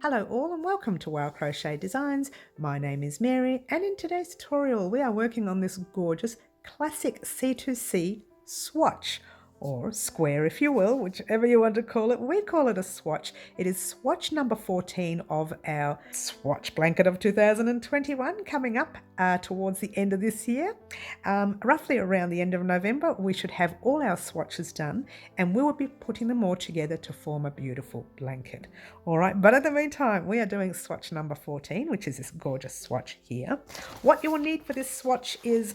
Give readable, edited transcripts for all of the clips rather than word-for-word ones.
Hello all and welcome to Crochet Designs. My name is Mary and in today's tutorial we are working on this gorgeous classic C2C swatch, or square if you will, whichever you want to call it. We call it a swatch. It is swatch number 14 of our Swatch Blanket of 2021, coming up towards the end of this year. Roughly around the end of November we should have all our swatches done and we will be putting them all together to form a beautiful blanket. All right, but in the meantime we are doing swatch number 14, which is this gorgeous swatch here. What you will need for this swatch is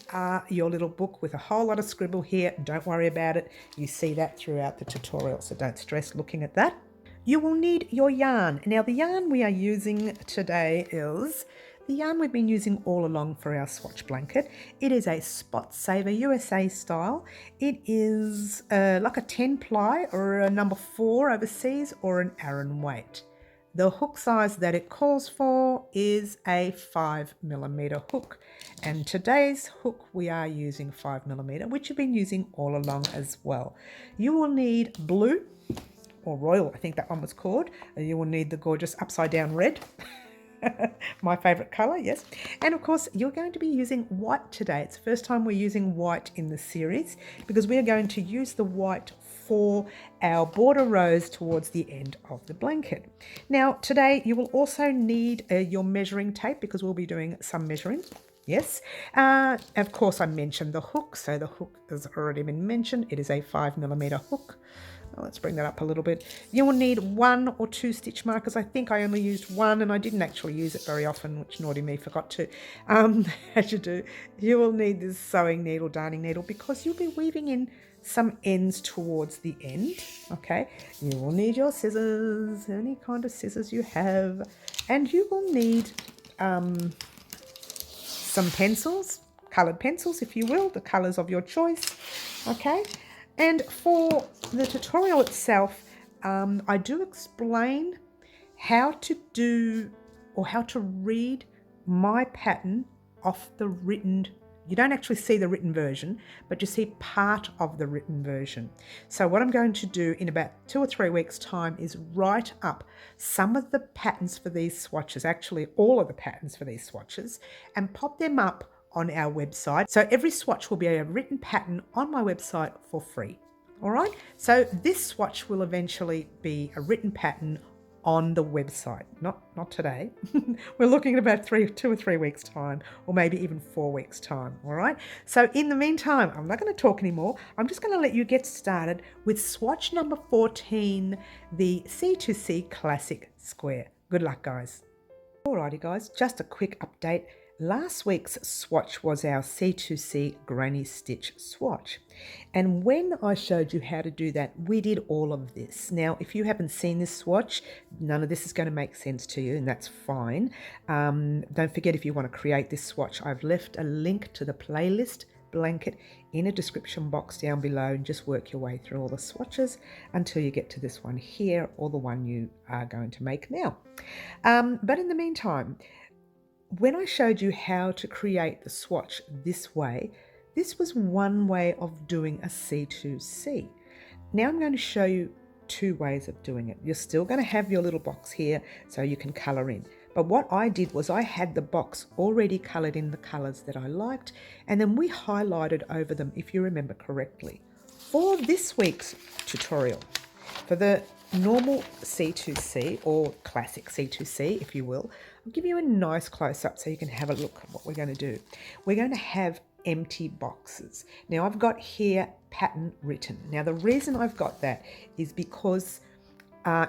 your little book with a whole lot of scribble here. Don't worry about it. You see that throughout the tutorial, so don't stress looking at that. You will need your yarn. Now the yarn we are using today is the yarn we've been using all along for our swatch blanket. It is a Spot Saver USA style. It is like a 10 ply or a number 4 overseas or an Aran weight. The hook size that it calls for is a 5mm hook, and today's hook we are using 5mm, which you've been using all along as well. You will need blue, or royal, I think that one was called. You will need the gorgeous upside down red. My favorite color, yes. And of course you're going to be using white today. It's the first time we're using white in the series because we are going to use the white for our border rows towards the end of the blanket. Now today you will also need your measuring tape because we'll be doing some measuring. Yes, of course I mentioned the hook, so the hook has already been mentioned. It is a 5mm hook. Let's bring that up a little bit. You will need 1 or 2 stitch markers. I think I only used 1 and I didn't actually use it very often, which naughty me forgot to. As you do, you will need this sewing needle, darning needle, because you'll be weaving in some ends towards the end, okay? You will need your scissors, any kind of scissors you have, and you will need some pencils, coloured pencils if you will, the colours of your choice, okay? And for the tutorial itself, I do explain how to do or how to read my pattern off the written. You don't actually see the written version, but you see part of the written version. So what I'm going to do in about 2 or 3 weeks' time is write up some of the patterns for these swatches, actually all of the patterns for these swatches, and pop them up on our website. So every swatch will be a written pattern on my website for free. All right, so this swatch will eventually be a written pattern on the website, not today. We're looking at about 2 or 3 weeks time, or maybe even 4 weeks time. All right, so in the meantime I'm not going to talk anymore. I'm just going to let you get started with swatch number 14, the C2C Classic Square. Good luck guys. Alrighty guys, just a quick update. Last week's swatch was our C2C Granny Stitch swatch, and when I showed you how to do that, we did all of this. Now if you haven't seen this swatch, none of this is going to make sense to you, and that's fine. Don't forget, if you want to create this swatch, I've left a link to the playlist blanket in a description box down below, and just work your way through all the swatches until you get to this one here, or the one you are going to make now. But in the meantime, when I showed you how to create the swatch this way, this was one way of doing a C2C. Now I'm going to show you 2 ways of doing it. You're still going to have your little box here so you can colour in. But what I did was I had the box already coloured in the colours that I liked, and then we highlighted over them, if you remember correctly. For this week's tutorial, for the normal C2C or classic C2C, if you will, I'll give you a nice close-up so you can have a look at what we're going to do. We're going to have empty boxes. Now I've got here pattern written. Now the reason I've got that is because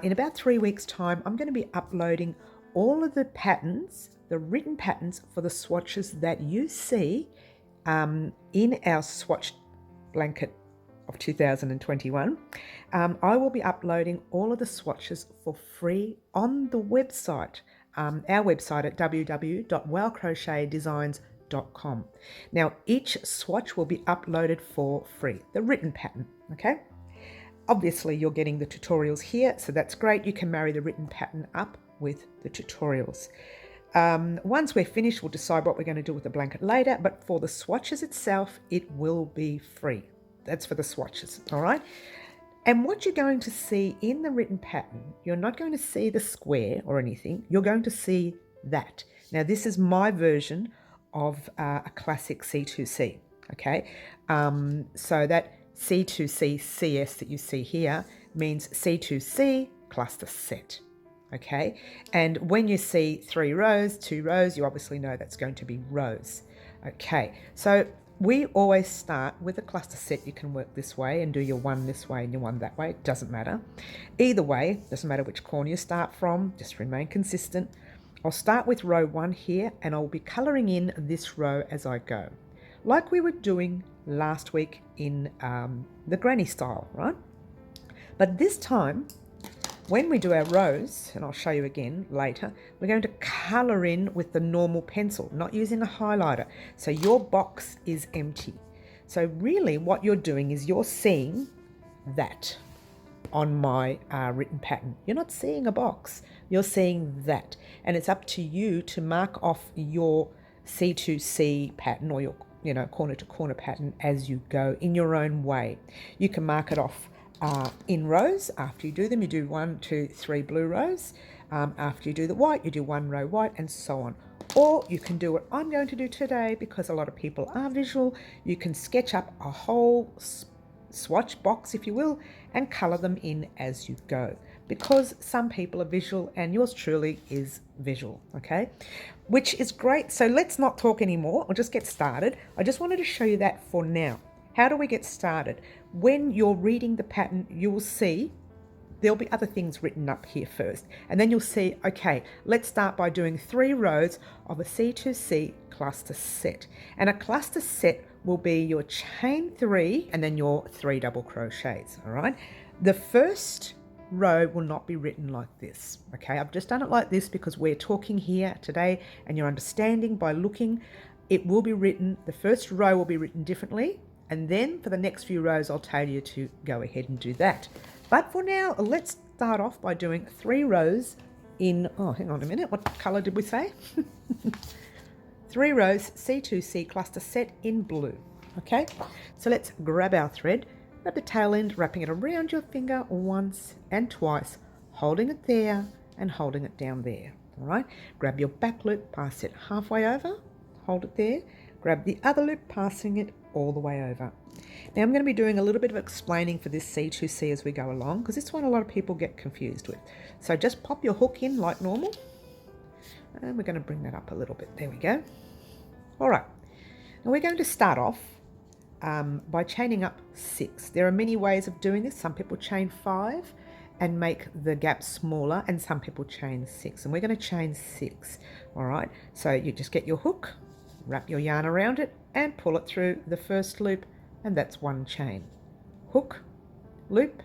in about 3 weeks' time I'm going to be uploading all of the patterns, the written patterns for the swatches that you see in our Swatch Blanket of 2021. I will be uploading all of the swatches for free on the website, our website at www.wowcrochetdesigns.com. Now each swatch will be uploaded for free, the written pattern, okay? Obviously you're getting the tutorials here, so that's great. You can marry the written pattern up with the tutorials. Once we're finished, we'll decide what we're going to do with the blanket later, but for the swatches itself, it will be free. That's for the swatches, all right? And what you're going to see in the written pattern, you're not going to see the square or anything, you're going to see that. Now this is my version of a classic C2C, okay? So that C2C CS that you see here means C2C cluster set, okay? And when you see 3 rows, 2 rows, you obviously know that's going to be rows, okay? So we always start with a cluster set. You can work this way and do your one this way and your one that way. It doesn't matter. Either way, doesn't matter which corner you start from, just remain consistent. I'll start with row 1 here and I'll be colouring in this row as I go, like we were doing last week in the granny style, right? But this time, when we do our rows, and I'll show you again later, we're going to colour in with the normal pencil, not using a highlighter. So your box is empty. So really what you're doing is you're seeing that on my written pattern. You're not seeing a box, you're seeing that. And it's up to you to mark off your C2C pattern or your corner to corner pattern as you go in your own way. You can mark it off in rows. After you do them, you do 1, 2, 3 blue rows. After you do the white, you do 1 row white and so on. Or you can do what I'm going to do today, because a lot of people are visual. You can sketch up a whole swatch box, if you will, and colour them in as you go, because some people are visual and yours truly is visual, okay? Which is great. So let's not talk anymore. I'll just get started. I just wanted to show you that for now. How do we get started? When you're reading the pattern, you'll see there'll be other things written up here first. And then you'll see, okay, let's start by doing 3 rows of a C2C cluster set. And a cluster set will be your chain 3 and then your 3 double crochets, all right? The first row will not be written like this, okay? I've just done it like this because we're talking here today and you're understanding by looking. It will be written, the first row will be written differently. And then for the next few rows, I'll tell you to go ahead and do that. But for now, let's start off by doing 3 rows in, oh, hang on a minute, what colour did we say? 3 rows C2C cluster set in blue, okay? So let's grab our thread, grab the tail end, wrapping it around your finger once and twice, holding it there and holding it down there, all right? Grab your back loop, pass it halfway over, hold it there, grab the other loop, passing it all the way over. Now I'm going to be doing a little bit of explaining for this C2C as we go along, because this one a lot of people get confused with. So just pop your hook in like normal, and we're going to bring that up a little bit. There we go. All right, now we're going to start off by chaining up 6. There are many ways of doing this. Some people chain 5 and make the gap smaller, and some people chain 6, and we're going to chain 6. All right, so you just get your hook, wrap your yarn around it and pull it through the first loop, and that's 1 chain. Hook, loop,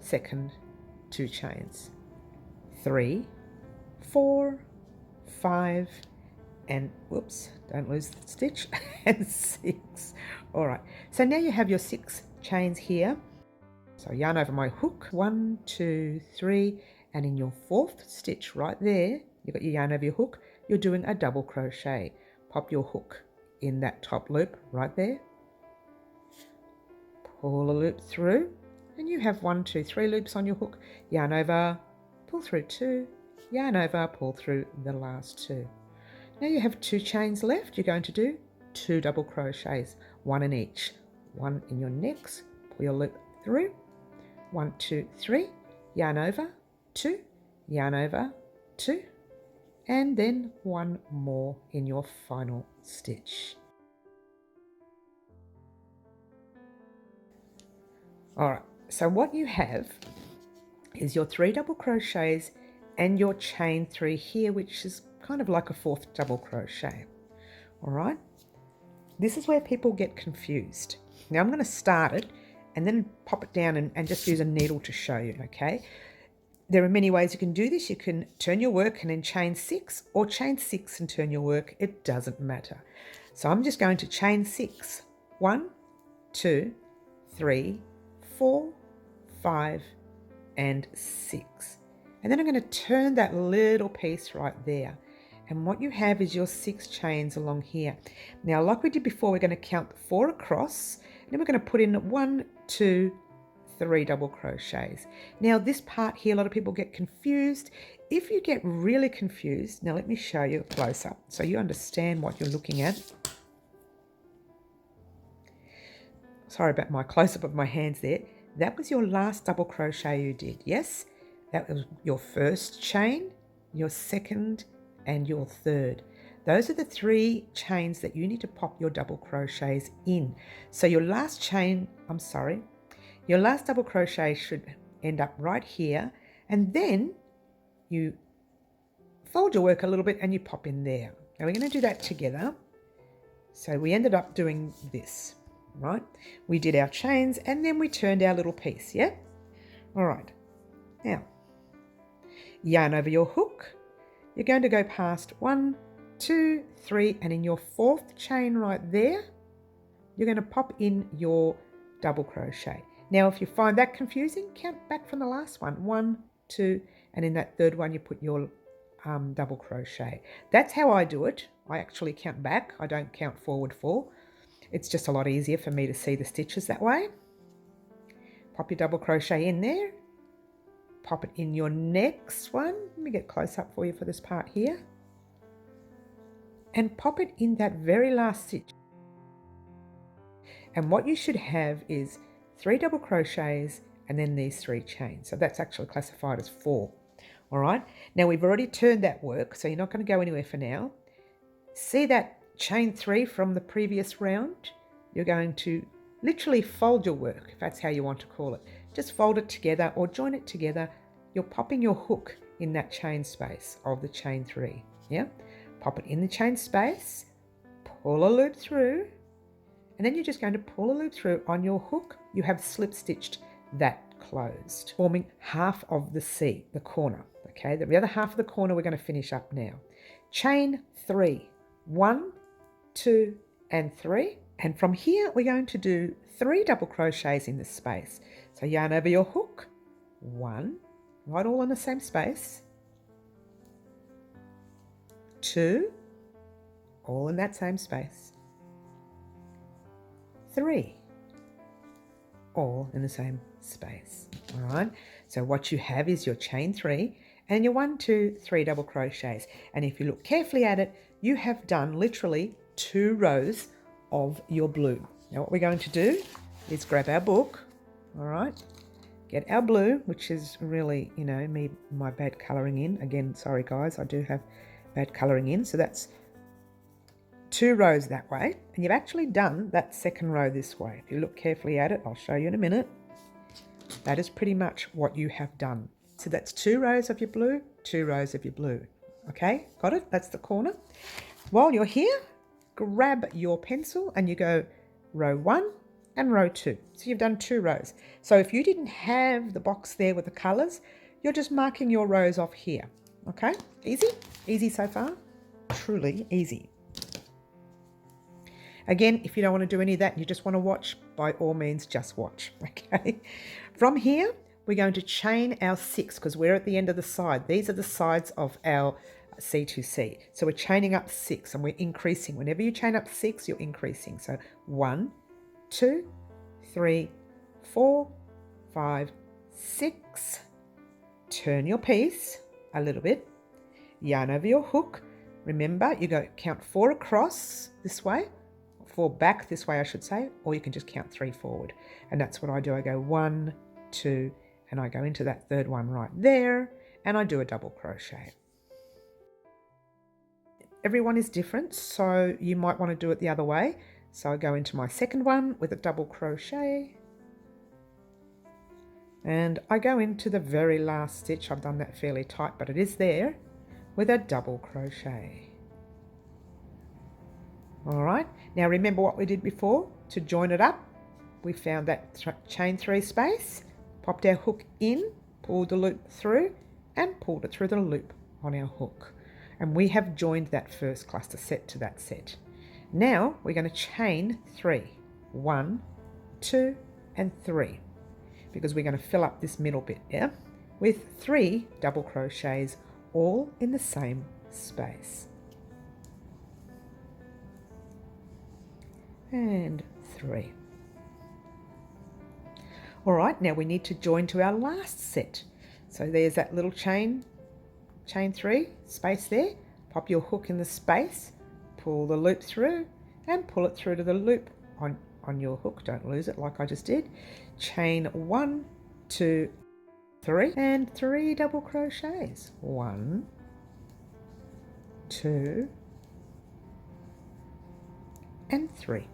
second, 2 chains. 3, 4, 5, and whoops, don't lose the stitch, and 6. All right, so now you have your 6 chains here. So yarn over my hook, 1, 2, 3, and in your 4th stitch right there, you've got your yarn over your hook, you're doing a double crochet. Pop your hook in that top loop right there, pull a loop through, and you have 1, 2, 3 loops on your hook. Yarn over, pull through 2, yarn over, pull through the last 2. Now you have 2 chains left. You're going to do 2 double crochets, 1 in each. 1 in your next, pull your loop through, 1, 2, 3, yarn over, 2, yarn over, 2, and then 1 more in your final stitch. All right, so what you have is your 3 double crochets and your chain 3 here, which is kind of like a 4th double crochet. All right, this is where people get confused. Now I'm going to start it and then pop it down and just use a needle to show you, okay? There are many ways you can do this. You can turn your work and then chain 6, or chain 6 and turn your work. It doesn't matter. So I'm just going to chain 6. 1, 2, 3, 4, 5, and 6. And then I'm going to turn that little piece right there. And what you have is your 6 chains along here. Now, like we did before, we're going to count 4 across, and then we're going to put in 1, 2, 3 double crochets. Now this part here, a lot of people get confused. If you get really confused, now let me show you a close-up so you understand what you're looking at. Sorry about my close-up of my hands there. That was your last double crochet you did, yes? That was your first chain, your second, and your third. Those are the 3 chains that you need to pop your double crochets in. So your last your last double crochet should end up right here, and then you fold your work a little bit and you pop in there. Now we're going to do that together. So we ended up doing this, right? We did our chains and then we turned our little piece, yeah? All right. Now, yarn over your hook. You're going to go past 1, 2, 3, and in your 4th chain right there, you're going to pop in your double crochet. Now, if you find that confusing, count back from the last one. 1, 2, and in that 3rd one, you put your double crochet. That's how I do it. I actually count back. I don't count forward 4. It's just a lot easier for me to see the stitches that way. Pop your double crochet in there. Pop it in your next one. Let me get close up for you for this part here. And pop it in that very last stitch. And what you should have is 3 double crochets and then these 3 chains. So that's actually classified as 4. All right. Now we've already turned that work, so you're not going to go anywhere for now. See that chain 3 from the previous round? You're going to literally fold your work, if that's how you want to call it. Just fold it together or join it together. You're popping your hook in that chain space of the chain 3. Yeah? Pop it in the chain space, pull a loop through, and then you're just going to pull a loop through on your hook. You have slip stitched that closed, forming half of the C, the corner. Okay, the other half of the corner we're going to finish up now. Chain 3, 1, 2, and 3. And from here, we're going to do 3 double crochets in this space. So yarn over your hook, 1, right all in the same space, 2, all in that same space, 3, all in the same space. All right, so what you have is your chain 3 and your 1, 2, 3 double crochets. And if you look carefully at it, you have done literally 2 rows of your blue. Now what we're going to do is grab our book, all right, get our blue, which is really, you know, my bad colouring in. Again, sorry guys, I do have bad colouring in. So that's 2 rows that way. And you've actually done that 2nd row this way. If you look carefully at it, I'll show you in a minute. That is pretty much what you have done. So that's 2 rows of your blue, 2 rows of your blue. Okay, got it? That's the corner. While you're here, grab your pencil and you go row 1 and row 2. So you've done 2 rows. So if you didn't have the box there with the colours, you're just marking your rows off here. Okay, easy? Easy so far? Truly easy. Again, if you don't want to do any of that and you just want to watch, by all means, just watch. Okay. From here, we're going to chain our 6 because we're at the end of the side. These are the sides of our C2C. So we're chaining up 6 and we're increasing. Whenever you chain up 6, you're increasing. So 1, 2, 3, 4, 5, 6. Turn your piece a little bit. Yarn over your hook. Remember, you go count 4 across this way, 4 back this way, I should say, or you can just count 3 forward. And that's what I do. I go 1, 2, and I go into that 3rd one right there, and I do a double crochet. Everyone is different, so you might want to do it the other way. So I go into my 2nd one with a double crochet, and I go into the very last stitch. I've done that fairly tight, but it is there, with a double crochet. All right, now remember what we did before. To join it up, we found that chain 3 space, popped our hook in, pulled the loop through, and pulled it through the loop on our hook. And we have joined that first cluster set to that set. Now we're going to chain 3, 1, 2, and 3, because we're going to fill up this middle bit, yeah, with 3 double crochets, all in the same space. And 3. All right, now we need to join to our last set. So there's that little chain 3, space there. Pop your hook in the space, pull the loop through and pull it through to the loop on your hook. Don't lose it like I just did. Chain 1, 2, 3 and 3 double crochets. 1, 2 and 3.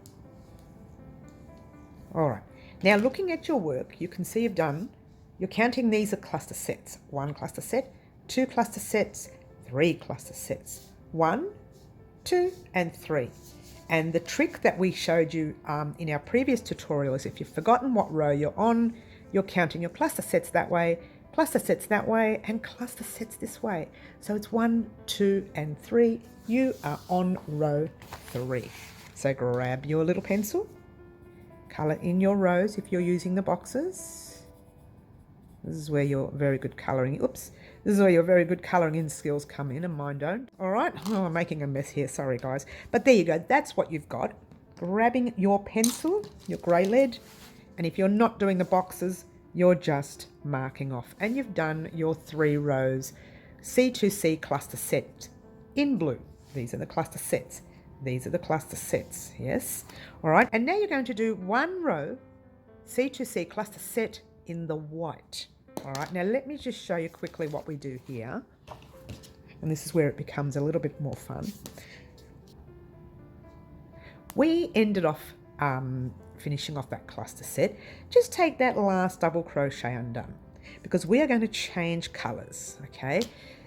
All right, now looking at your work, you can see you're counting these are cluster sets. 1 cluster set, 2 cluster sets, 3 cluster sets. 1, 2 and 3. And the trick that we showed you in our previous tutorial is if you've forgotten what row you're on, you're counting your cluster sets that way, cluster sets that way, and cluster sets this way. So it's 1, 2 and 3. You are on row 3. So grab your little pencil, colour in your rows if you're using the boxes. This is where your very good colouring, this is where your very good colouring in skills come in, and mine don't. All right, I'm making a mess here, sorry guys. But there you go, that's what you've got. Grabbing your pencil, your grey lead, and if you're not doing the boxes, you're just marking off. And you've done your 3 rows C2C cluster set in blue. These are the cluster sets. These are the cluster sets, yes. All right, and now you're going to do 1 row C2C cluster set in the white. All right, now let me just show you quickly what we do here. And this is where it becomes a little bit more fun. We ended off finishing off that cluster set. Just take that last double crochet undone because we are going to change colors, okay?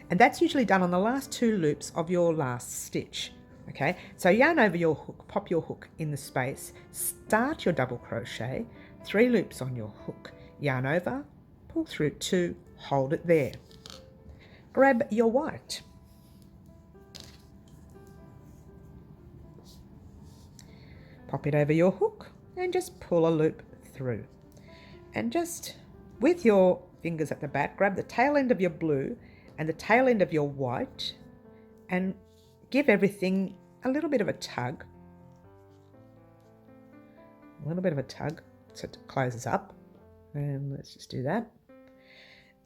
And that's usually done on the last 2 loops of your last stitch, okay? So yarn over your hook, pop your hook in the space, start your double crochet, 3 loops on your hook, yarn over, pull through 2, hold it there. Grab your white. Pop it over your hook and just pull a loop through. And just with your fingers at the back, grab the tail end of your blue and the tail end of your white and give everything a little bit of a tug. A little bit of a tug so it closes up. And let's just do that.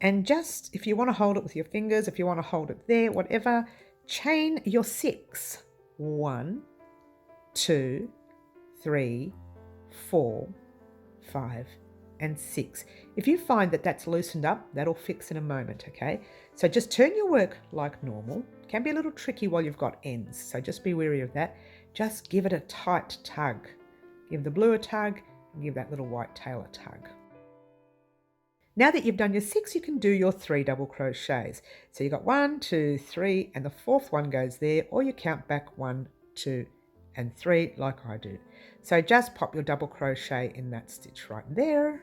And just, if you want to hold it with your fingers, if you want to hold it there, whatever, chain your 6. 1, 2, 3, 4, 5, and 6. If you find that that's loosened up, that'll fix in a moment, okay? So just turn your work like normal. It can be a little tricky while you've got ends, so just be wary of that. Just give it a tight tug. Give the blue a tug, and give that little white tail a tug. Now that you've done your 6, you can do your 3 double crochets. So you've got 1, 2, 3, and the 4th one goes there, or you count back 1, 2, and 3 like I do. So just pop your double crochet in that stitch right there.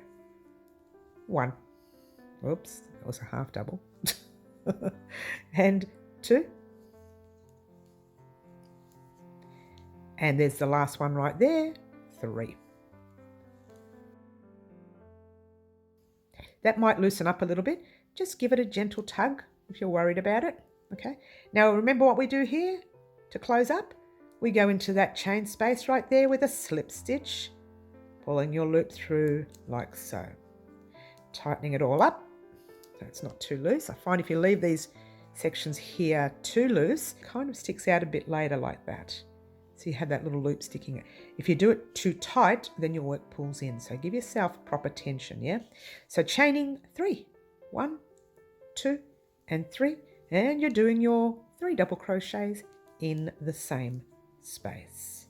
1. Oops, that was a half double. And 2. And there's the last one right there, 3. That might loosen up a little bit. Just give it a gentle tug if you're worried about it, okay? Now remember what we do here to close up? We go into that chain space right there with a slip stitch, pulling your loop through like so. Tightening it all up so it's not too loose. I find if you leave these sections here too loose, it kind of sticks out a bit later like that. So you have that little loop sticking it. If you do it too tight, then your work pulls in. So give yourself proper tension, yeah? So chaining 3, 1, 2, and 3, and you're doing your 3 double crochets in the same space.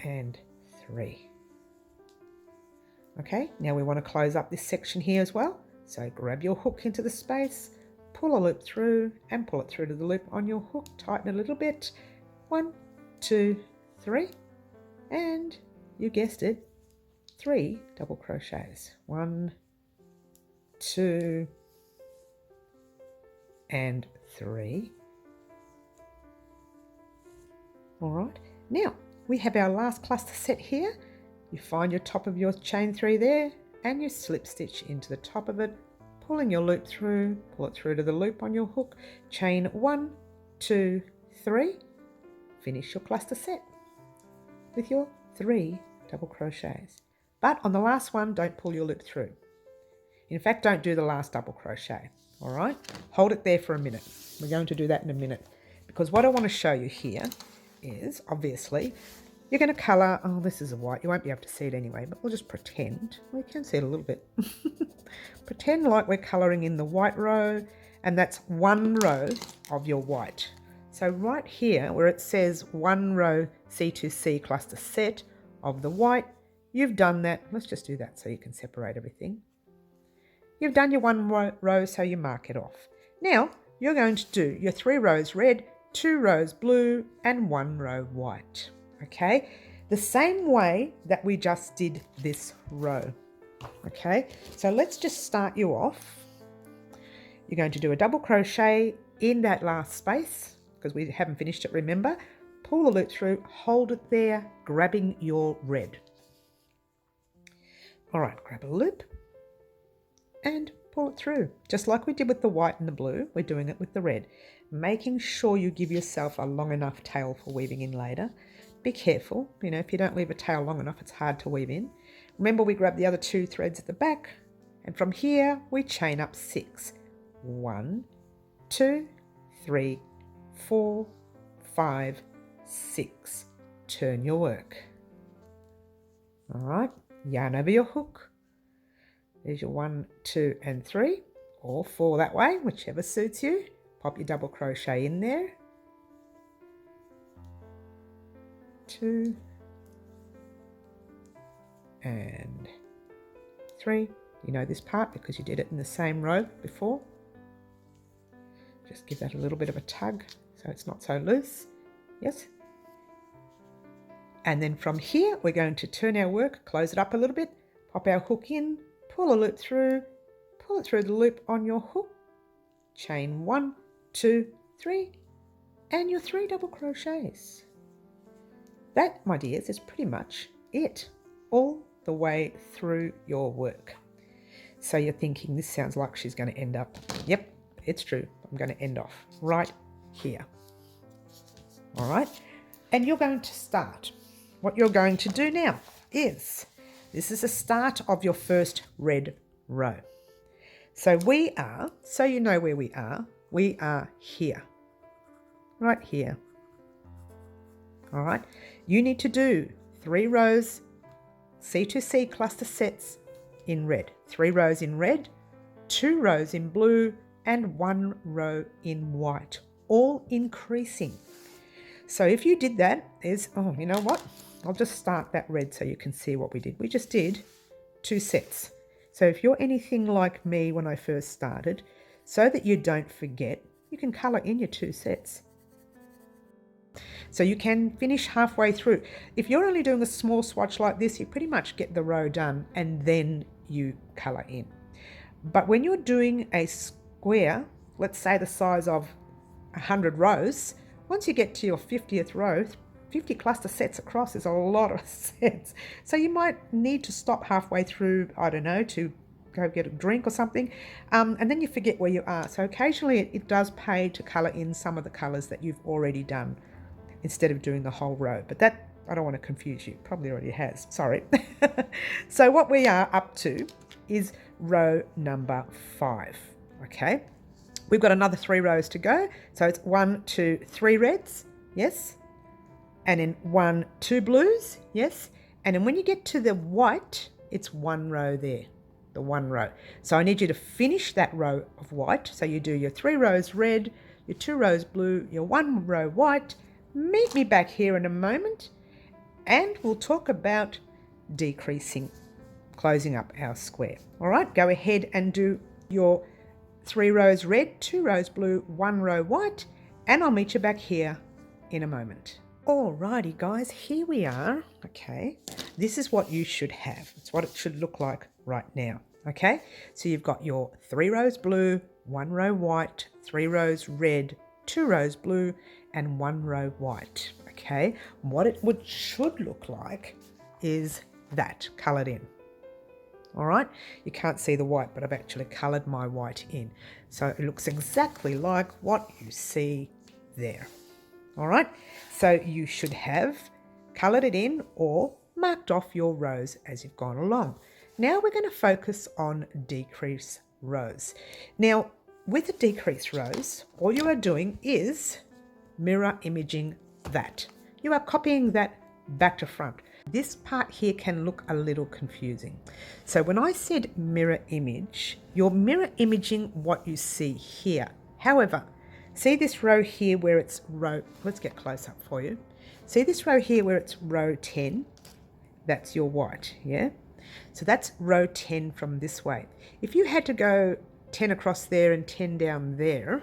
And 3. Okay, now we want to close up this section here as well. So grab your hook into the space, pull a loop through and pull it through to the loop on your hook, tighten a little bit. 1, 2, 3, and you guessed it, 3 double crochets. 1, 2, and 3. All right, now we have our last cluster set here. You find your top of your chain 3 there and you slip stitch into the top of it, pulling your loop through, pull it through to the loop on your hook, chain 1, 2, 3, finish your cluster set with your 3 double crochets. But on the last one, don't pull your loop through. In fact, don't do the last double crochet, all right? Hold it there for a minute. We're going to do that in a minute, because what I want to show you here is, obviously, you're going to colour, oh, this is a white. You won't be able to see it anyway, but we'll just pretend. We can see it a little bit. Pretend like we're colouring in the white row, and that's one row of your white. So right here, where it says one row C2C cluster set of the white, you've done that. Let's just do that so you can separate everything. You've done your one row, so you mark it off. Now, you're going to do your 3 rows red, 2 rows blue, and 1 row white. Okay? The same way that we just did this row. Okay? So let's just start you off. You're going to do a double crochet in that last space, because we haven't finished it, remember? Pull the loop through, hold it there, grabbing your red. All right, grab a loop and pull it through. Just like we did with the white and the blue, we're doing it with the red. Making sure you give yourself a long enough tail for weaving in later. Be careful, you know, if you don't leave a tail long enough, it's hard to weave in. Remember, we grab the other 2 threads at the back, and from here we chain up 6. 1, 2, 3, 4, 5, 6. Turn your work. All right, yarn over your hook. There's your 1, 2, and 3, or 4 that way, whichever suits you. Pop your double crochet in there. 2 and 3. You know this part because you did it in the same row before. Just give that a little bit of a tug so it's not so loose. Yes. And then from here, we're going to turn our work, close it up a little bit, pop our hook in, pull a loop through, pull it through the loop on your hook, chain 1, 2, 3, and your 3 double crochets. That, my dears, is pretty much it, all the way through your work. So you're thinking, this sounds like she's going to end up. Yep, it's true. I'm going to end off right here. All right. And you're going to start. What you're going to do now is, this is the start of your first red row. So we are, so you know where we are here. Right here. All right. You need to do 3 rows C2C cluster sets in red. 3 rows in red, 2 rows in blue, and 1 row in white, all increasing. So if you did that, oh, you know what? I'll just start that red so you can see what we did. We just did 2 sets. So if you're anything like me when I first started, so that you don't forget, you can colour in your 2 sets. So you can finish halfway through. If you're only doing a small swatch like this, you pretty much get the row done and then you colour in. But when you're doing a square, let's say the size of 100 rows, once you get to your 50th row, 50 cluster sets across is a lot of sets. So you might need to stop halfway through, I don't know, to go get a drink or something, and then you forget where you are. So occasionally it does pay to colour in some of the colours that you've already done instead of doing the whole row. But that, I don't want to confuse you, probably already has, sorry. So what we are up to is row number 5, okay? We've got another 3 rows to go. So it's 1, 2, 3 reds, yes? And then 1, 2 blues, yes? And then when you get to the white, it's 1 row there, the 1 row. So I need you to finish that row of white. So you do your 3 rows red, your 2 rows blue, your 1 row white. Meet me back here in a moment and we'll talk about decreasing, closing up our square. All right, go ahead and do your 3 rows red, 2 rows blue, 1 row white, and I'll meet you back here in a moment. Alrighty guys, here we are. Okay, this is what you should have. It's what it should look like right now. Okay, so you've got your 3 rows blue, 1 row white, 3 rows red, 2 rows blue, and 1 row white. Okay, what it should look like is that coloured in. All right, you can't see the white, but I've actually coloured my white in. So it looks exactly like what you see there. All right, so you should have coloured it in or marked off your rows as you've gone along. Now we're going to focus on decrease rows. Now with the decrease rows, all you are doing is mirror imaging that. You are copying that back to front. This part here can look a little confusing. So when I said mirror image, you're mirror imaging what you see here. However, see this row here where it's row, let's get close up for you. See this row here where it's row 10? That's your white, yeah? So that's row 10 from this way. If you had to go 10 across there and 10 down there,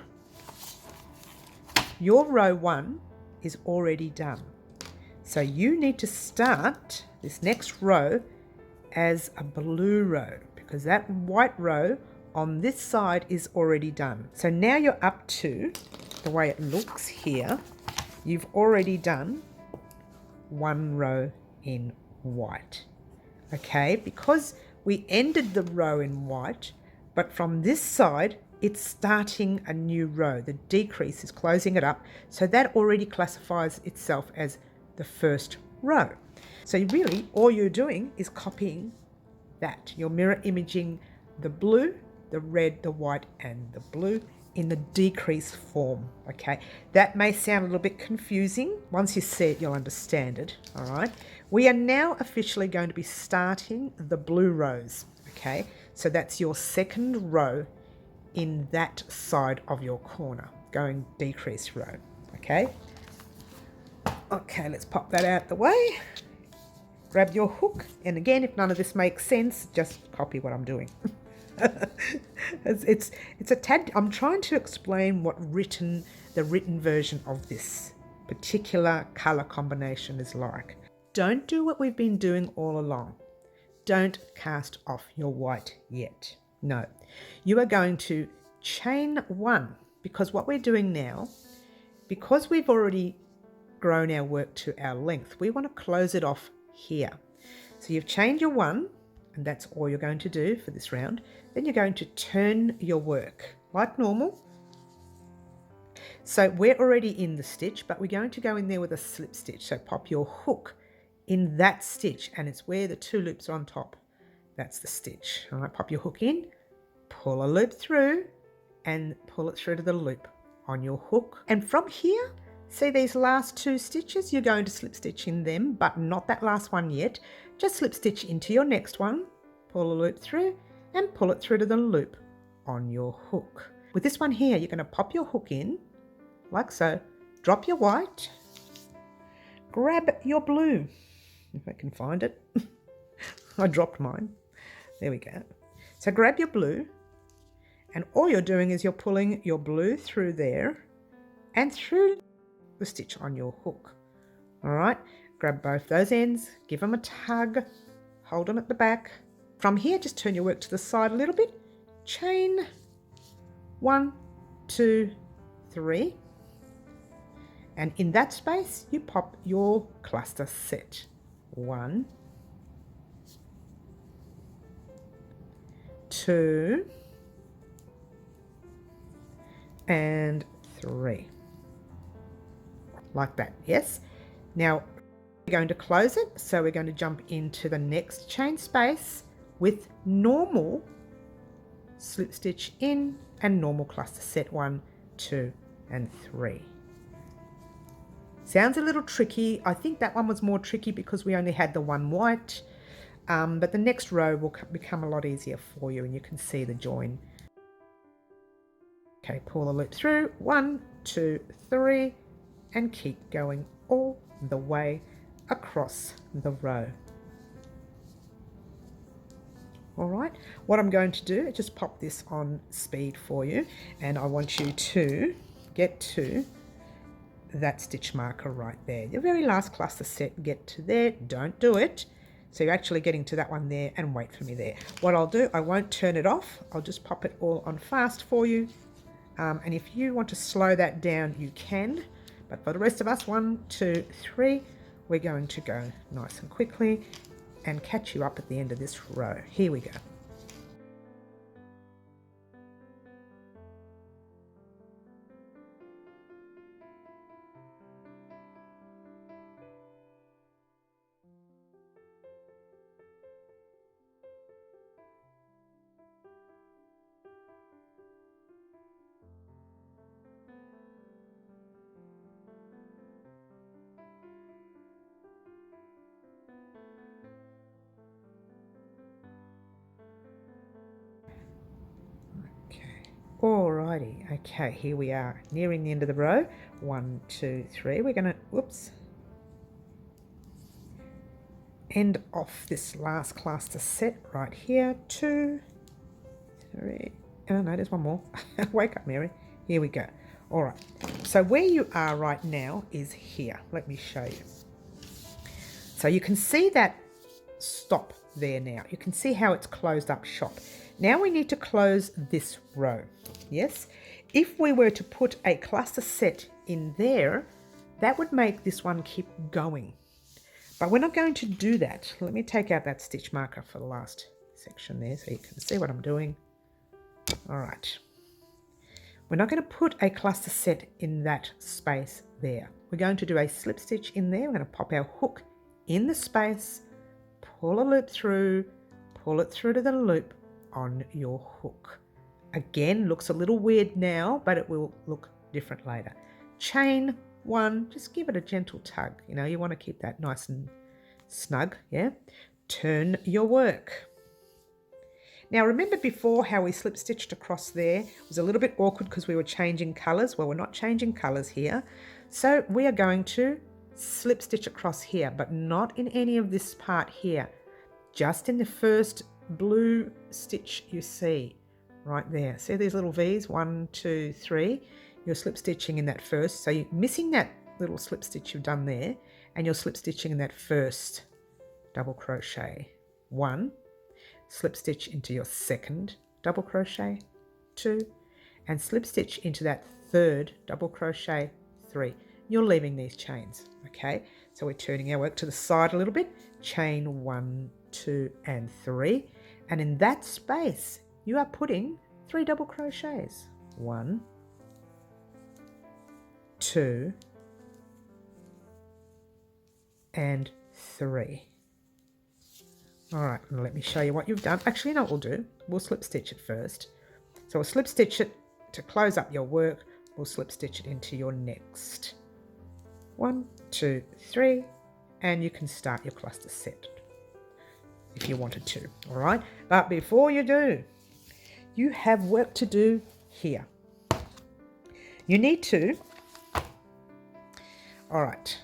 your row 1 is already done. So you need to start this next row as a blue row because that white row on this side is already done. So now you're up to the way it looks here. You've already done one row in white. Okay, because we ended the row in white, but from this side, it's starting a new row. The decrease is closing it up. So that already classifies itself as the first row. So really all you're doing is copying that. You're mirror imaging the blue, the red, the white and the blue in the decrease form. Okay, that may sound a little bit confusing. Once you see it, you'll understand it. All right, we are now officially going to be starting the blue rows. Okay, so that's your second row in that side of your corner, going decrease row. Okay. Okay, let's pop that out the way. Grab your hook, and again, if none of this makes sense, just copy what I'm doing. it's a tad. I'm trying to explain what the written version of this particular color combination is like. Don't do what we've been doing all along. Don't cast off your white yet. No, you are going to chain 1 because what we're doing now, because we've already grown our work to our length, we want to close it off here. So you've chained your 1 and that's all you're going to do for this round. Then you're going to turn your work like normal. So we're already in the stitch, but we're going to go in there with a slip stitch. So pop your hook in that stitch and it's where the 2 loops are on top. That's the stitch. All right, pop your hook in, pull a loop through and pull it through to the loop on your hook. And from here, see these last 2 stitches, you're going to slip stitch in them, but not that last one yet. Just slip stitch into your next one, pull a loop through and pull it through to the loop on your hook. With this one here, you're going to pop your hook in like so, drop your white, grab your blue, if I can find it. I dropped mine. There we go. So grab your blue and all you're doing is you're pulling your blue through there and through the stitch on your hook. All right, grab both those ends, give them a tug, hold them at the back. From here, just turn your work to the side a little bit, chain 1, 2, 3, and in that space you pop your cluster set 1, 2 and 3. Like that, yes. Now we're going to close it, so we're going to jump into the next chain space with normal slip stitch in and normal cluster set 1, 2 and 3. Sounds a little tricky. I think that one was more tricky because we only had the one white, but the next row will become a lot easier for you and you can see the join. Okay, pull the loop through 1, 2, 3 and keep going all the way across the row. All right, what I'm going to do is just pop this on speed for you, and I want you to get to that stitch marker right there. The very last cluster set, get to there, don't do it. So you're actually getting to that one there and wait for me there. What I'll do, I won't turn it off. I'll just pop it all on fast for you. And if you want to slow that down, you can. But for the rest of us, 1, 2, 3, we're going to go nice and quickly and catch you up at the end of this row. Here we go. Alrighty, okay, here we are nearing the end of the row. 1, 2, 3. We're gonna, whoops, end off this last cluster set right here. 2, 3. Oh no, there's one more. Wake up, Mary. Here we go. All right, so where you are right now is here. Let me show you. So you can see that stop there now. You can see how it's closed up shop. Now we need to close this row. Yes, if we were to put a cluster set in there, that would make this one keep going. But we're not going to do that. Let me take out that stitch marker for the last section there so you can see what I'm doing. All right. We're not going to put a cluster set in that space there. We're going to do a slip stitch in there. We're going to pop our hook in the space, pull a loop through, pull it through to the loop on your hook. Again, looks a little weird now, but it will look different later. Chain 1, just give it a gentle tug. You know, you want to keep that nice and snug, yeah? Turn your work. Now remember before how we slip stitched across there? It was a little bit awkward because we were changing colours. Well, we're not changing colours here. So we are going to slip stitch across here, but not in any of this part here. Just in the first blue stitch you see right there. See these little V's? 1, 2, 3. You're slip stitching in that first. So you're missing that little slip stitch you've done there, and you're slip stitching in that first double crochet. 1. Slip stitch into your second double crochet, 2, and slip stitch into that third double crochet, 3. You're leaving these chains, okay? So we're turning our work to the side a little bit, chain 1, 2, and 3, and in that space you are putting 3 double crochets, 1, 2, and 3. All right, let me show you what you've done. Actually, you know what we'll do? We'll slip stitch it first. So we'll slip stitch it to close up your work. We'll slip stitch it into your next 1, 2, 3, and you can start your cluster set if you wanted to, all right? But before you do, you have work to do here. You need to, all right,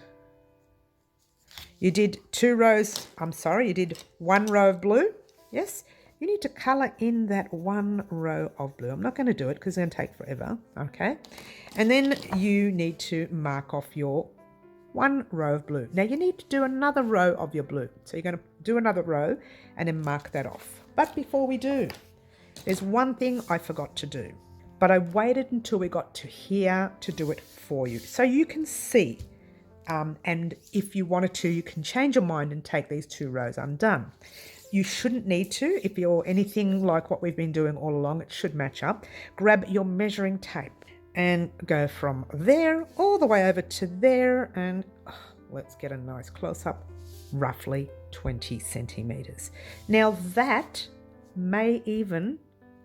you did 2 rows, you did 1 row of blue, yes? You need to colour in that 1 row of blue. I'm not going to do it because it's going to take forever, okay? And then you need to mark off your 1 row of blue. Now you need to do another row of your blue. So you're going to do another row and then mark that off. But before we do, there's one thing I forgot to do. But I waited until we got to here to do it for you. So you can see. And if you wanted to, you can change your mind and take these 2 rows undone. You shouldn't need to. If you're anything like what we've been doing all along, it should match up. Grab your measuring tape and go from there all the way over to there, and let's get a nice close-up, roughly 20 centimetres. Now that may even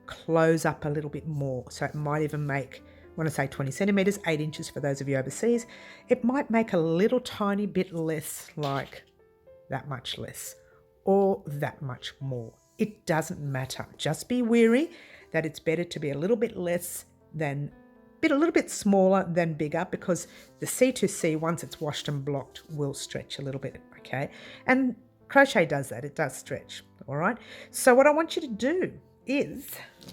close up a little bit more, so it might even make, when I say 20 centimetres, 8 inches for those of you overseas, it might make a little tiny bit less, like that much less, or that much more. It doesn't matter. Just be wary that it's better to be a little bit less than, a little bit smaller than bigger, because the C2C, once it's washed and blocked, will stretch a little bit, okay? And crochet does that. It does stretch, all right? So what I want you to do is,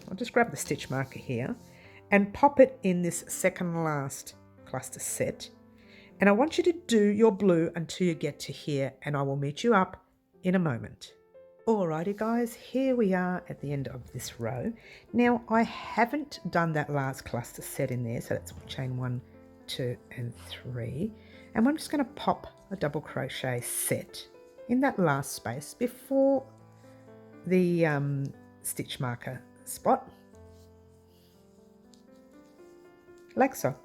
I'll just grab the stitch marker here and pop it in this second last cluster set. And I want you to do your blue until you get to here, and I will meet you up in a moment. Alrighty guys, here we are at the end of this row. Now I haven't done that last cluster set in there, so that's chain 1, 2, and 3. And I'm just going to pop a double crochet set in that last space before the stitch marker spot, like so.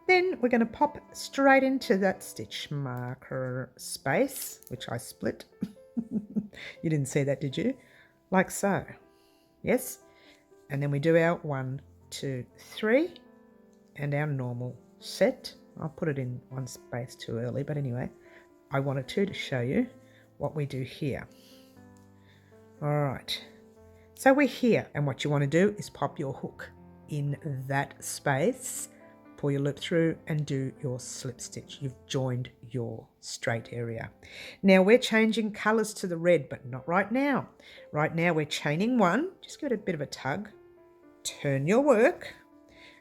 Then we're going to pop straight into that stitch marker space, which I split. You didn't see that, did you? Like so. Yes. And then we do our 1, 2, 3 and our normal set. I'll put it in one space too early, but anyway, I wanted to show you what we do here. All right. So we're here, and what you want to do is pop your hook in that space, pull your loop through and do your slip stitch. You've joined your straight area. Now we're changing colours to the red, but not right now. Right now we're chaining one, just give it a bit of a tug, turn your work,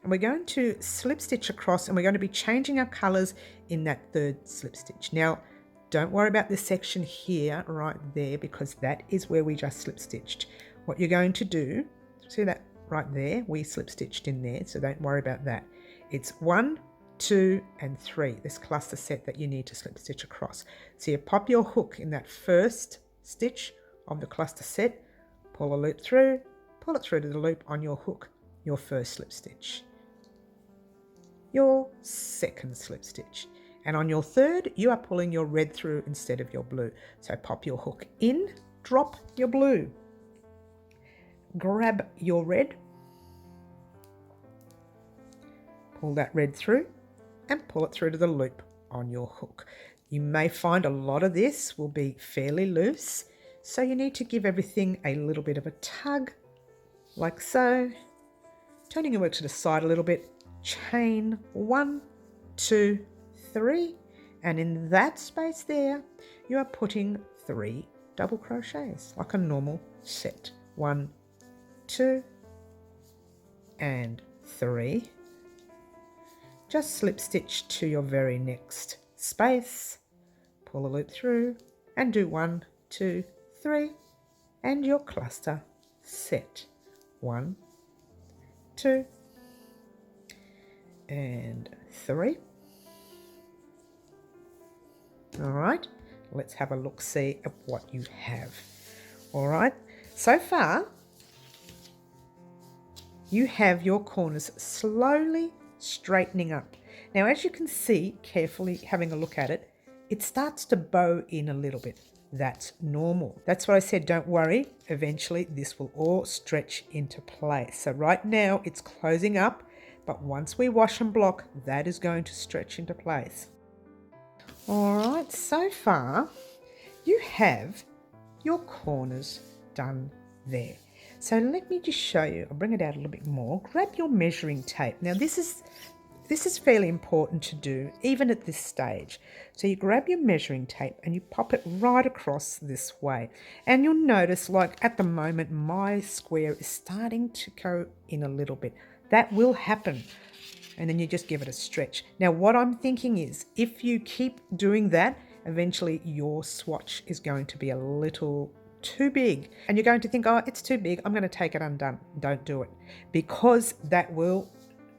and we're going to slip stitch across, and we're going to be changing our colours in that third slip stitch. Now, don't worry about this section here, right there, because that is where we just slip stitched. What you're going to do, see that right there? We slip stitched in there, so don't worry about that. It's 1, 2, and 3, this cluster set that you need to slip stitch across. So you pop your hook in that first stitch of the cluster set, pull a loop through, pull it through to the loop on your hook, your first slip stitch, your second slip stitch, and on your third you are pulling your red through instead of your blue. So pop your hook in, drop your blue, grab your red, pull that red through and pull it through to the loop on your hook. You may find a lot of this will be fairly loose, so you need to give everything a little bit of a tug, like so, turning your work to the side a little bit, chain 1, 2, 3, and in that space there you are putting 3 double crochets like a normal set. 1, 2, and 3. Just slip stitch to your very next space, pull a loop through and do 1, 2, 3, and your cluster set. 1, 2, and 3. All right, let's have a look-see at what you have. All right, so far you have your corners slowly straightening up. Now, as you can see, carefully having a look at it, it starts to bow in a little bit. That's normal. That's what I said, don't worry. Eventually this will all stretch into place. So right now it's closing up, but once we wash and block, that is going to stretch into place. All right, so far you have your corners done there. So let me just show you. I'll bring it out a little bit more. Grab your measuring tape. Now this is fairly important to do even at this stage. So you grab your measuring tape and you pop it right across this way. And you'll notice, like at the moment, my square is starting to go in a little bit. That will happen. And then you just give it a stretch. Now what I'm thinking is, if you keep doing that, eventually your swatch is going to be a little too big and you're going to think, oh, it's too big, I'm going to take it undone. Don't do it, because that will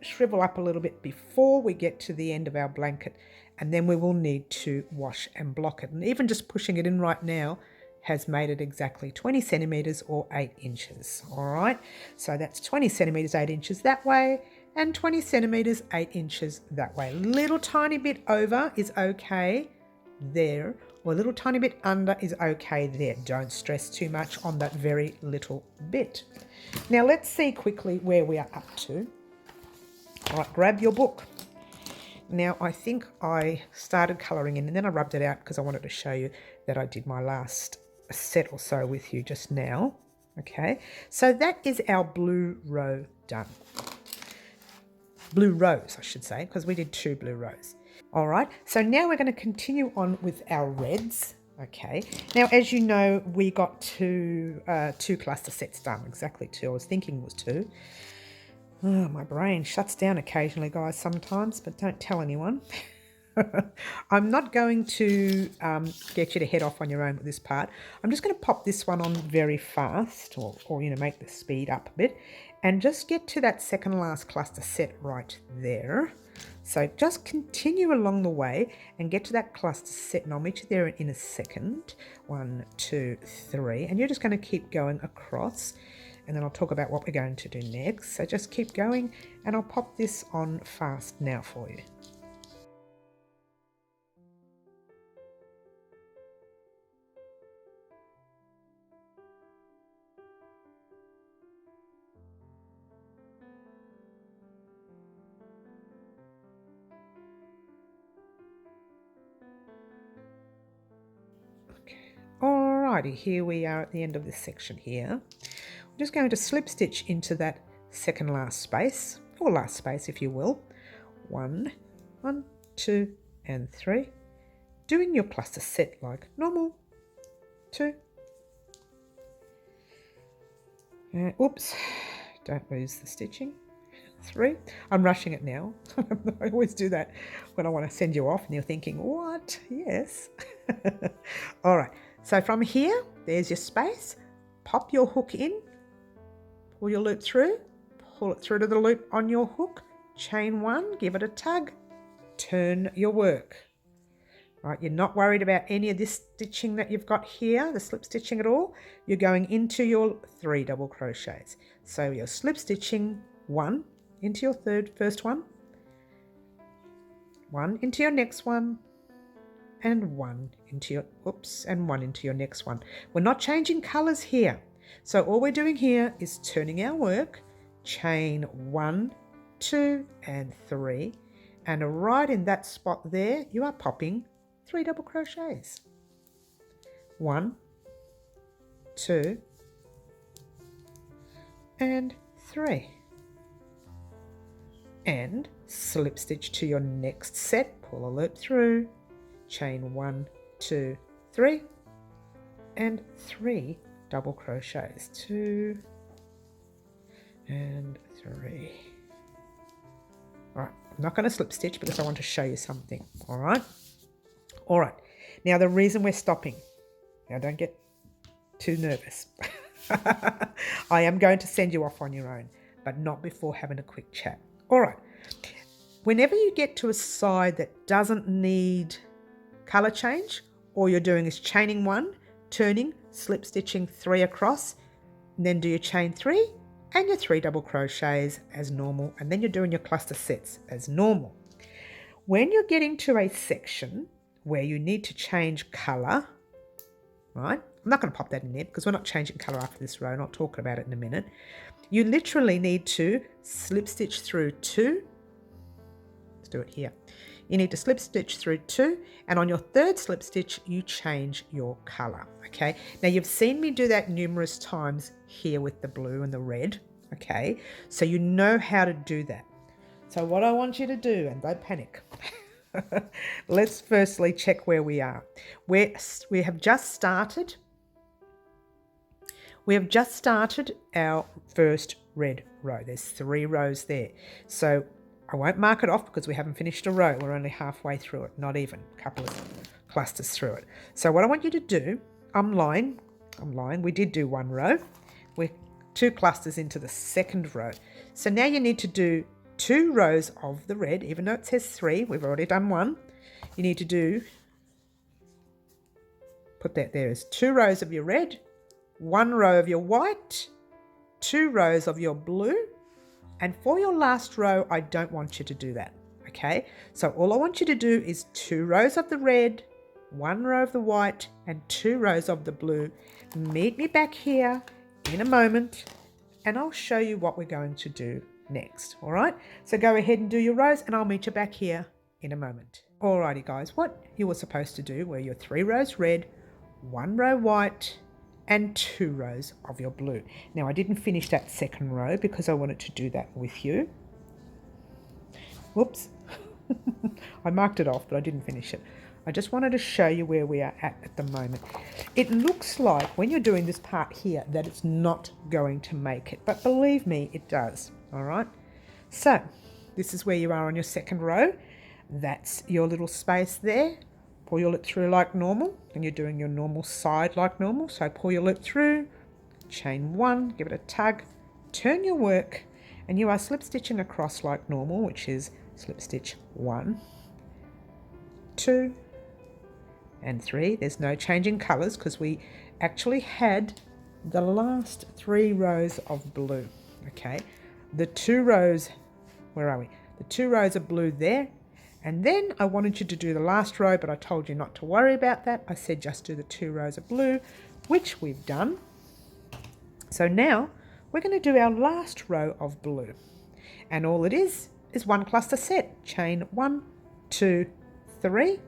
shrivel up a little bit before we get to the end of our blanket, and then we will need to wash and block it. And even just pushing it in right now has made it exactly 20 centimeters or 8 inches. All right, so that's 20 centimeters 8 inches that way and 20 centimeters 8 inches that way. Little tiny bit over is okay there, or a little tiny bit under is okay there. Don't stress too much on that very little bit. Now let's see quickly where we are up to. All right, grab your book. Now I think I started colouring in and then I rubbed it out because I wanted to show you that I did my last set or so with you just now. Okay, so that is our blue row done. Blue rows, I should say, because we did 2 blue rows. All right, so now we're going to continue on with our reds. Okay, now as you know, we got two cluster sets done, exactly 2. I was thinking it was 2. Oh, my brain shuts down occasionally, guys, sometimes, but don't tell anyone. I'm not going to get you to head off on your own with this part. I'm just going to pop this one on very fast, or you know, make the speed up a bit, and just get to that second last cluster set right there. So just continue along the way and get to that cluster set, and I'll meet you there in a second. 1, 2, 3, and you're just going to keep going across, and then I'll talk about what we're going to do next. So just keep going, and I'll pop this on fast now for you. Alrighty, here we are at the end of this section here. I'm just going to slip stitch into that second last space, or last space if you will. 1, 2, and 3. Doing your cluster set like normal. 2. Oops, don't lose the stitching. 3. I'm rushing it now. I always do that when I want to send you off and you're thinking, what? Yes. All right, so from here, there's your space. Pop your hook in, pull your loop through, pull it through to the loop on your hook, chain 1, give it a tug, turn your work. Right, you're not worried about any of this stitching that you've got here, the slip stitching at all. You're going into your 3 double crochets. So you're slip stitching 1 into your first one, 1 into your next one, and 1 into your, and 1 into your next one. We're not changing colors here. So all we're doing here is turning our work, chain 1, 2, and 3, and right in that spot there, you are popping 3 double crochets. 1, 2, and 3. And slip stitch to your next set, pull a loop through, chain 1, 2, 3, and 3 double crochets. 2 and 3. All right, I'm not going to slip stitch because I want to show you something. All right. Now the reason we're stopping, now don't get too nervous. I am going to send you off on your own, but not before having a quick chat. All right, whenever you get to a side that doesn't need color change, all you're doing is chaining 1, turning, slip stitching 3 across, and then do your chain 3 and your 3 double crochets as normal, and then you're doing your cluster sets as normal. When you're getting to a section where you need to change color, right? I'm not going to pop that in there because we're not changing color after this row, and I'll talk about it in a minute. You literally need to slip stitch through 2. Let's do it here. You need to slip stitch through 2, and on your 3rd slip stitch, you change your color, okay? Now you've seen me do that numerous times here with the blue and the red, okay? So you know how to do that. So what I want you to do, and don't panic, let's firstly check where we are. We have just started our first red row. There's 3 rows there. So I won't mark it off because we haven't finished a row. We're only halfway through it, not even a couple of clusters through it. So what I want you to do, I'm lying. We did do 1 row. We're 2 clusters into the 2nd row. So now you need to do 2 rows of the red, even though it says 3, we've already done 1. You need to put that there as 2 rows of your red, 1 row of your white, 2 rows of your blue, and for your last row, I don't want you to do that, okay? So all I want you to do is 2 rows of the red, 1 row of the white, and 2 rows of the blue. Meet me back here in a moment, and I'll show you what we're going to do next, all right? So go ahead and do your rows, and I'll meet you back here in a moment. Alrighty guys, what you were supposed to do were your 3 rows red, 1 row white, and 2 rows of your blue. Now I didn't finish that 2nd row because I wanted to do that with you. Whoops. I marked it off, but I didn't finish it. I just wanted to show you where we are at the moment. It looks like when you're doing this part here that it's not going to make it, but believe me, it does. All right. So this is where you are on your 2nd row. That's your little space there. Pull your loop through like normal, and you're doing your normal side like normal. So pull your loop through, chain 1, give it a tug, turn your work, and you are slip stitching across like normal, which is slip stitch 1, 2, and 3. There's no changing colors because we actually had the last 3 rows of blue, okay? The 2 rows, where are we? The 2 rows of blue there. And then I wanted you to do the last row, but I told you not to worry about that. I said just do the 2 rows of blue, which we've done. So now we're going to do our last row of blue. And all it is 1 cluster set. Chain 1, 2, 3.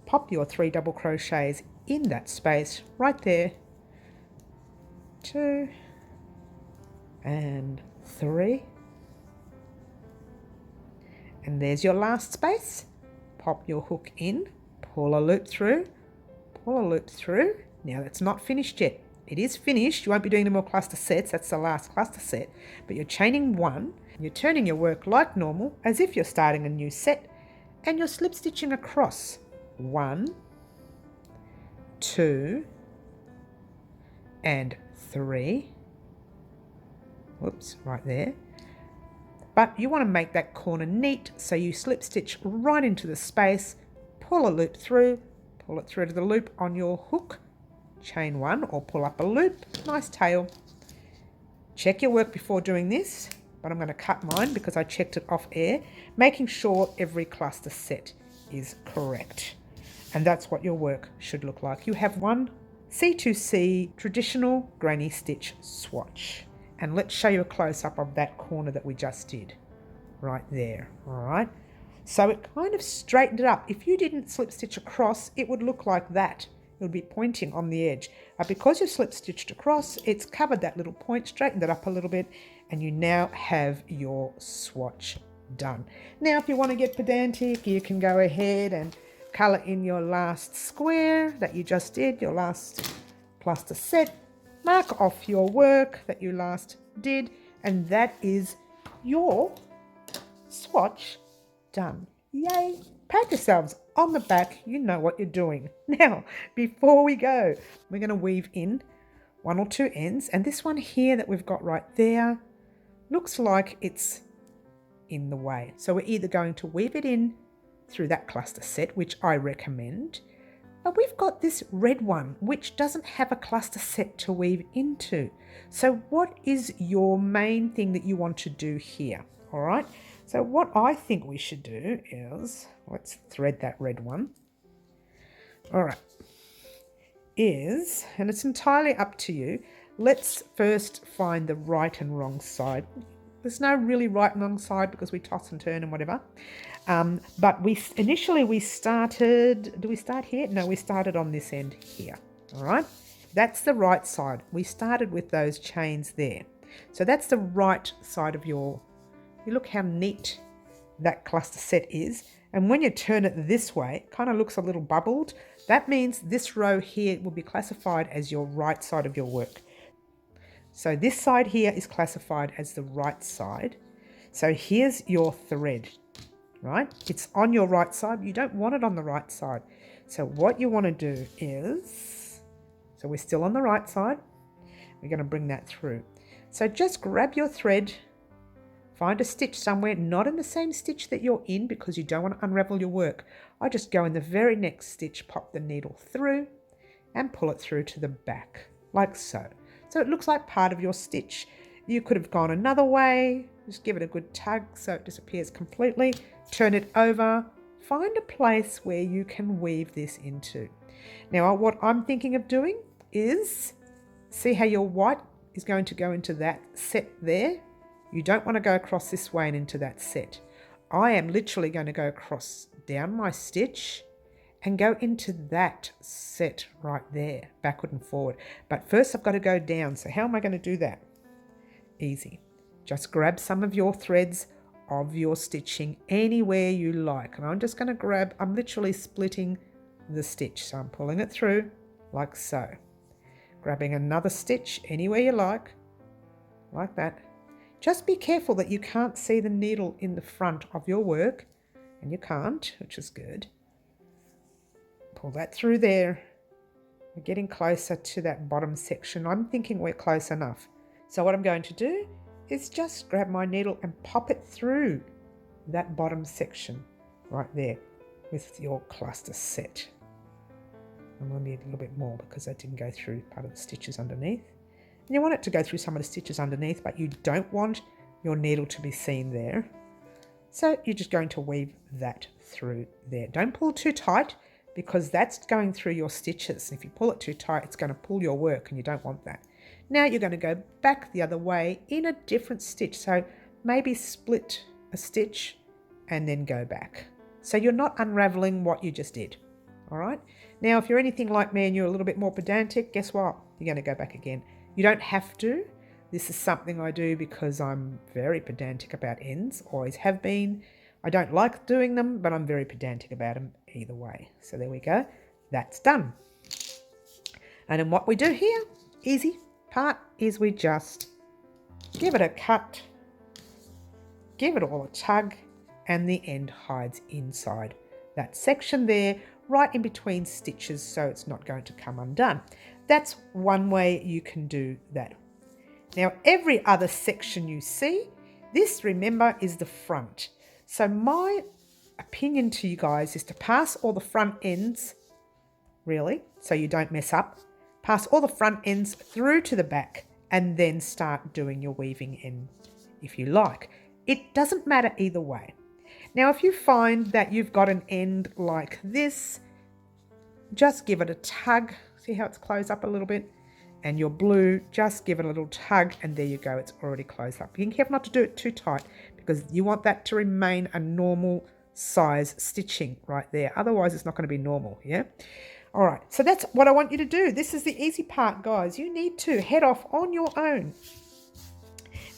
Pop your 3 double crochets in that space right there. 2 and 3, and there's your last space. Pop your hook in, pull a loop through, pull a loop through. Now that's not finished yet. It is finished. You won't be doing any more cluster sets. That's the last cluster set. But you're chaining 1. You're turning your work like normal, as if you're starting a new set, and you're slip stitching across 1, 2, and 3. Whoops, right there. But you want to make that corner neat, so you slip stitch right into the space, pull a loop through, pull it through to the loop on your hook, chain 1 or pull up a loop, nice tail. Check your work before doing this, but I'm going to cut mine because I checked it off air, making sure every cluster set is correct. And that's what your work should look like. You have one C2C Traditional Granny Stitch Swatch. And let's show you a close-up of that corner that we just did. Right there, all right? So it kind of straightened it up. If you didn't slip stitch across, it would look like that. It would be pointing on the edge. But because you slip stitched across, it's covered that little point, straightened it up a little bit, and you now have your swatch done. Now, if you want to get pedantic, you can go ahead and colour in your last square that you just did, your last cluster set. Mark off your work that you last did, and that is your swatch done. Yay! Pat yourselves on the back. You know what you're doing. Now, before we go, we're going to weave in 1 or 2 ends, and this one here that we've got right there looks like it's in the way. So we're either going to weave it in through that cluster set, which I recommend, but we've got this red one, which doesn't have a cluster set to weave into. So what is your main thing that you want to do here? All right. So what I think we should do is, let's thread that red one. All right. And it's entirely up to you. Let's first find the right and wrong side. There's no really right and wrong side because we toss and turn and whatever. But initially we started, do we start here? No, we started on this end here, all right? That's the right side. We started with those chains there. So that's the right side of you look how neat that cluster set is. And when you turn it this way, it kind of looks a little bubbled. That means this row here will be classified as your right side of your work. So this side here is classified as the right side. So here's your thread, right? It's on your right side. You don't want it on the right side. So what you want to do is, so we're still on the right side. We're going to bring that through. So just grab your thread, find a stitch somewhere, not in the same stitch that you're in because you don't want to unravel your work. I just go in the very next stitch, pop the needle through and pull it through to the back, like so. So it looks like part of your stitch. You could have gone another way, just give it a good tug so it disappears completely, turn it over, find a place where you can weave this into. Now what I'm thinking of doing is, see how your white is going to go into that set there? You don't want to go across this way and into that set. I am literally going to go across down my stitch and go into that set right there, backward and forward. But first I've got to go down. So how am I going to do that? Easy. Just grab some of your threads of your stitching anywhere you like. And I'm just going to grab, I'm literally splitting the stitch. So I'm pulling it through like so. Grabbing another stitch anywhere you like that. Just be careful that you can't see the needle in the front of your work. And you can't, which is good. Pull that through there. We're getting closer to that bottom section. I'm thinking we're close enough. So what I'm going to do is just grab my needle and pop it through that bottom section right there with your cluster set. I'm going to need a little bit more because I didn't go through part of the stitches underneath. And you want it to go through some of the stitches underneath, but you don't want your needle to be seen there. So you're just going to weave that through there. Don't pull too tight because that's going through your stitches. If you pull it too tight, it's going to pull your work and you don't want that. Now you're going to go back the other way in a different stitch. So maybe split a stitch and then go back. So you're not unraveling what you just did. All right. Now, if you're anything like me and you're a little bit more pedantic, guess what? You're going to go back again. You don't have to, This is something I do because I'm very pedantic about ends, always have been. I don't like doing them, but I'm very pedantic about them either way. So there we go. That's done. And then what we do here, easy part, is we just give it a cut, give it all a tug, and the end hides inside that section there, right in between stitches, so it's not going to come undone. That's one way you can do that. Now, every other section you see, this, remember, is the front. So my opinion to you guys is to pass all the front ends, really, so you don't mess up. Pass all the front ends through to the back and then start doing your weaving in if you like. It doesn't matter either way. Now, if you find that you've got an end like this, just give it a tug. See how it's closed up a little bit? And your blue, just give it a little tug, and there you go, it's already closed up. Be careful not to do it too tight because you want that to remain a normal size stitching right there. Otherwise, it's not going to be normal, yeah? All right, so that's what I want you to do. This is the easy part, guys. You need to head off on your own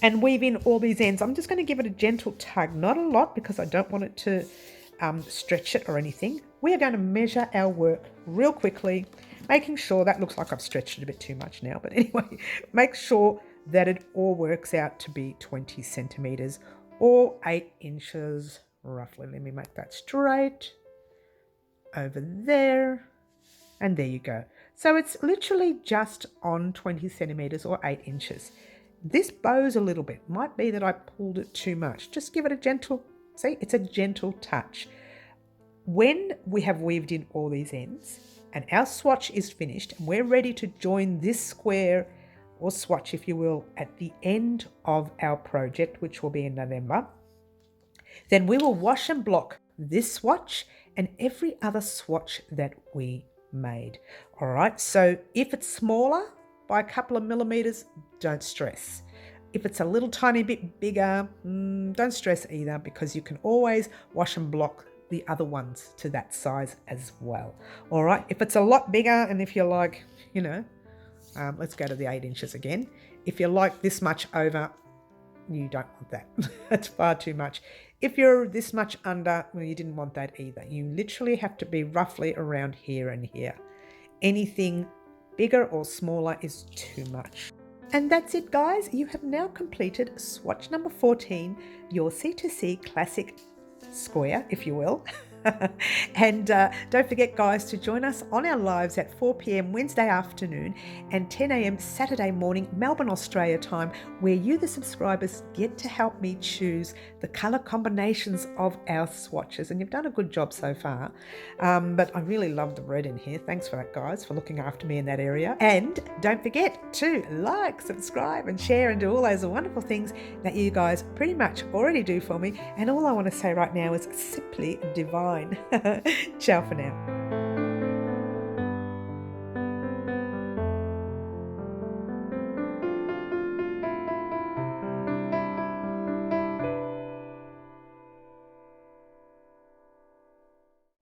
and weave in all these ends. I'm just going to give it a gentle tug, not a lot because I don't want it to stretch it or anything. We are going to measure our work real quickly, making sure that looks like I've stretched it a bit too much now. But anyway, make sure that it all works out to be 20 centimeters or 8 inches roughly. Let me make that straight over there. And there you go. So it's literally just on 20 centimeters or 8 inches. This bows a little bit. Might be that I pulled it too much. Just give it a gentle, see, it's a gentle touch. When we have weaved in all these ends and our swatch is finished and we're ready to join this square or swatch, if you will, at the end of our project, which will be in November, then we will wash and block this swatch and every other swatch that we made. All right, so if it's smaller by a couple of millimeters, don't stress. If it's a little tiny bit bigger, don't stress either, because you can always wash and block the other ones to that size as well. All right, if it's a lot bigger, and if you're like, you know, let's go to the 8 inches again. If you're like this much over, you don't want that. That's far too much. If you're this much under, well, you didn't want that either. You literally have to be roughly around here and here. Anything bigger or smaller is too much. And that's it, guys. You have now completed swatch number 14, your C2C classic square, if you will. And don't forget, guys, to join us on our lives at 4 p.m. Wednesday afternoon and 10 a.m. Saturday morning, Melbourne, Australia time, where you, the subscribers, get to help me choose the colour combinations of our swatches. And you've done a good job so far. But I really love the red in here. Thanks for that, guys, for looking after me in that area. And don't forget to like, subscribe and share and do all those wonderful things that you guys pretty much already do for me. And all I want to say right now is simply divine. Ciao for now.